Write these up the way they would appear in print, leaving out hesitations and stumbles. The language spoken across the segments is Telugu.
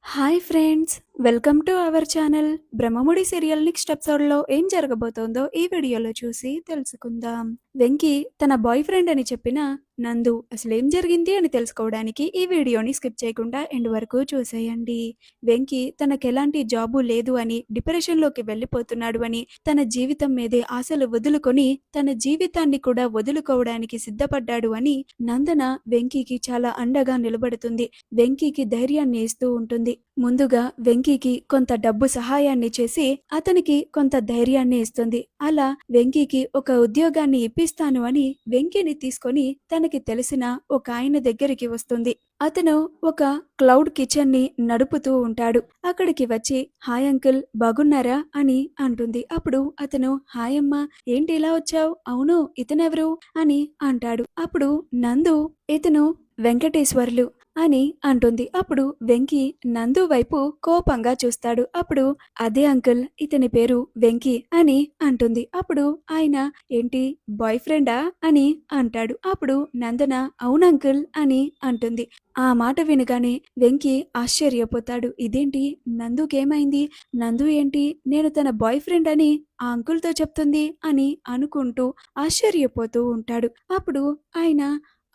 Hi friends, welcome to our channel. Brahmamudi serial next ఎపిసోడ్లో ఏం జరగబోతోందో ఈ వీడియోలో చూసి తెలుసుకుందాం. వెంకీ తన బాయ్ ఫ్రెండ్ అని చెప్పిన నందు అసలేం జరిగింది అని తెలుసుకోవడానికి ఈ వీడియోని స్కిప్ చేయకుండా ఎండ్ వరకు చూసేయండి. వెంకీ తనకెలాంటి జాబు లేదు అని, డిప్రెషన్లోకి వెళ్ళిపోతున్నాడు అని, తన జీవితం మీదే ఆశలు వదులుకొని తన జీవితాన్ని కూడా వదులుకోవడానికి సిద్ధపడ్డాడు అని నందన వెంకీకి చాలా అండగా నిలబడుతుంది. వెంకీకి ధైర్యాన్ని ఇస్తూ ఉంటుంది. ముందుగా వెంకీకి కొంత డబ్బు సహాయాన్ని చేసి అతనికి కొంత ధైర్యాన్ని ఇస్తుంది. అలా వెంకీకి ఒక ఉద్యోగాన్ని ఇప్పిస్తాను అని వెంకీని తీసుకొని తనకి తెలిసిన ఒక ఆయన దగ్గరికి వస్తుంది. అతను ఒక క్లౌడ్ కిచెన్ ని నడుపుతూ ఉంటాడు. అక్కడికి వచ్చి హాయ్ అంకుల్, బాగున్నారా అని అంటుంది. అప్పుడు అతను హాయ్ అమ్మా, ఏంటి ఇలా వచ్చావు? అవును, ఇతనెవరు అని అంటాడు. అప్పుడు నందు ఇతను వెంకటేశ్వర్లు అని అంటుంది. అప్పుడు వెంకీ నందు వైపు కోపంగా చూస్తాడు. అప్పుడు అదే అంకుల్, ఇతని పేరు వెంకీ అని అంటుంది. అప్పుడు ఆయన ఏంటి బాయ్ ఫ్రెండా అని అంటాడు. అప్పుడు నందన అవునంకుల్ అని అంటుంది. ఆ మాట వినగానే వెంకీ ఆశ్చర్యపోతాడు. ఇదేంటి, నందుకేమైంది? నందు ఏంటి నేను తన బాయ్ ఫ్రెండ్ అని ఆ అంకుల్తో చెప్తుంది అని అనుకుంటూ ఆశ్చర్యపోతూ ఉంటాడు. అప్పుడు ఆయన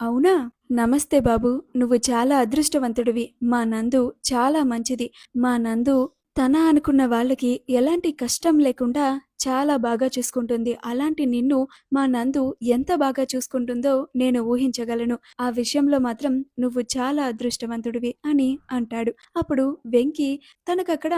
అవునా, నమస్తే బాబు, నువ్వు చాలా అదృష్టవంతుడివి. మా నందు చాలా మంచిది. మా నందు తన అనుకున్న వాళ్ళకి ఎలాంటి కష్టం లేకుండా చాలా బాగా చూసుకుంటుంది. అలాంటి నిన్ను మా నందు ఎంత బాగా చూసుకుంటుందో నేను ఊహించగలను. ఆ విషయంలో మాత్రం నువ్వు చాలా అదృష్టవంతుడివి అని అంటాడు. అప్పుడు వెంకీ తనకక్కడ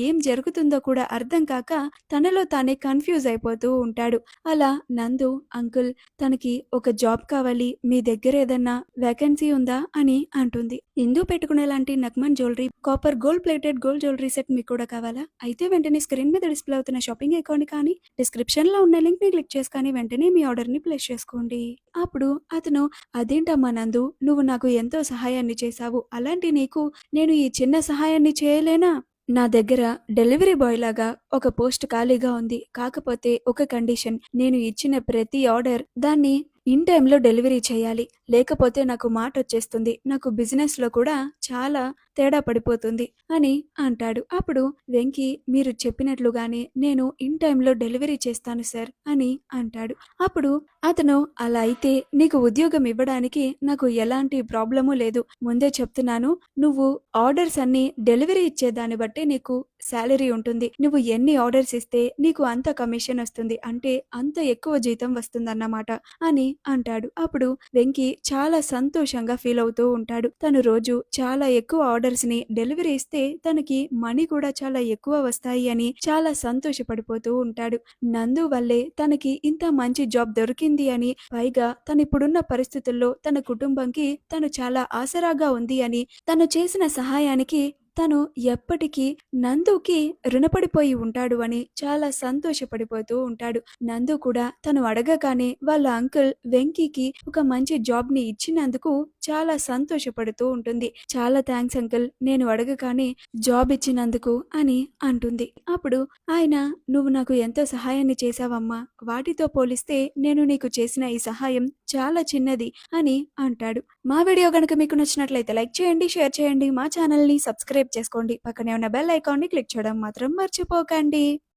ఏం జరుగుతుందో కూడా అర్థం కాక తనలో తానే కన్ఫ్యూజ్ అయిపోతూ ఉంటాడు. అలా నందు అంకుల్, తనకి ఒక జాబ్ కావాలి, మీ దగ్గర ఏదన్నా వేకెన్సీ ఉందా అని అంటుంది. ఇందు పెట్టుకునేలాంటి నగ్మన్ jewellery, copper gold plated gold jewellery set మీకు కూడా కావాలా? అయితే వెంటనే స్క్రీన్ మీద డిస్ప్లే అవుతున్న షాపింగ్ అకౌంట్ కానీ డిస్క్రిప్షన్లో ఉన్న లింక్ని క్లిక్ చేసుకొని వెంటనే మీ ఆర్డర్ని ప్లేస్ చేసుకోండి. అప్పుడు అతను అదేంటమ్మా నందు, నువ్వు నాకు ఎంతో సహాయాన్ని చేశావు, అలాంటి నీకు నేను ఈ చిన్న సహాయాన్ని చేయలేనా? నా దగ్గర డెలివరీ బాయ్ లాగా ఒక పోస్ట్ ఖాళీగా ఉంది. కాకపోతే ఒక కండిషన్, నేను ఇచ్చిన ప్రతి ఆర్డర్ దాన్ని ఇన్ టైంలో డెలివరీ చేయాలి. లేకపోతే నాకు మాట వచ్చేస్తుంది. నాకు బిజినెస్లో కూడా చాలా తేడా పడిపోతుంది అని అంటాడు. అప్పుడు వెంకీ మీరు చెప్పినట్లుగానే నేను ఇన్ టైంలో డెలివరీ చేస్తాను సార్ అని అంటాడు. అప్పుడు అతను అలా అయితే నీకు ఉద్యోగం ఇవ్వడానికి నాకు ఎలాంటి ప్రాబ్లము లేదు. ముందే చెప్తున్నాను, నువ్వు ఆర్డర్స్ అన్ని డెలివరీ ఇచ్చేదాన్ని బట్టి నీకు శాలరీ ఉంటుంది. నువ్వు ఎన్ని ఆర్డర్స్ ఇస్తే నీకు అంత కమిషన్ వస్తుంది, అంటే అంత ఎక్కువ జీతం వస్తుందన్నమాట అని అంటాడు. అప్పుడు వెంకీ చాలా సంతోషంగా ఫీల్ అవుతూ ఉంటాడు. తను రోజు చాలా ఎక్కువ ఆర్డర్స్ ని డెలివరీ ఇస్తే తనకి మనీ కూడా చాలా ఎక్కువ వస్తాయి అని చాలా సంతోషపడిపోతూ ఉంటాడు. నందు వల్లే తనకి ఇంత మంచి జాబ్ దొరికింది అని, పైగా తను ఇప్పుడున్న పరిస్థితుల్లో తన కుటుంబంకి తను చాలా ఆసరాగా ఉంది అని, తను చేసిన సహాయానికి తను ఎప్పటికీ నందుకి రుణపడిపోయి ఉంటాడు అని చాలా సంతోషపడిపోతూ ఉంటాడు. నందు కూడా తను అడగగానే వాళ్ళ అంకుల్ వెంకీకి ఒక మంచి జాబ్ ని ఇచ్చినందుకు చాలా సంతోషపడుతూ ఉంటుంది. చాలా థ్యాంక్స్ అంకుల్, నేను అడగగానే జాబ్ ఇచ్చినందుకు అని అంటుంది. అప్పుడు ఆయన నువ్వు నాకు ఎంతో సహాయాన్ని చేశావమ్మా, వాటితో పోలిస్తే నేను నీకు చేసిన ఈ సహాయం చాలా చిన్నది అని అంటాడు. మా వీడియో గనుక మీకు నచ్చినట్లయితే లైక్ చేయండి, షేర్ చేయండి, మా ఛానల్ని సబ్స్క్రైబ్ చేసుకోండి. పక్కనే ఉన్న బెల్ ఐకాన్ని క్లిక్ చేయడం మాత్రం మర్చిపోకండి.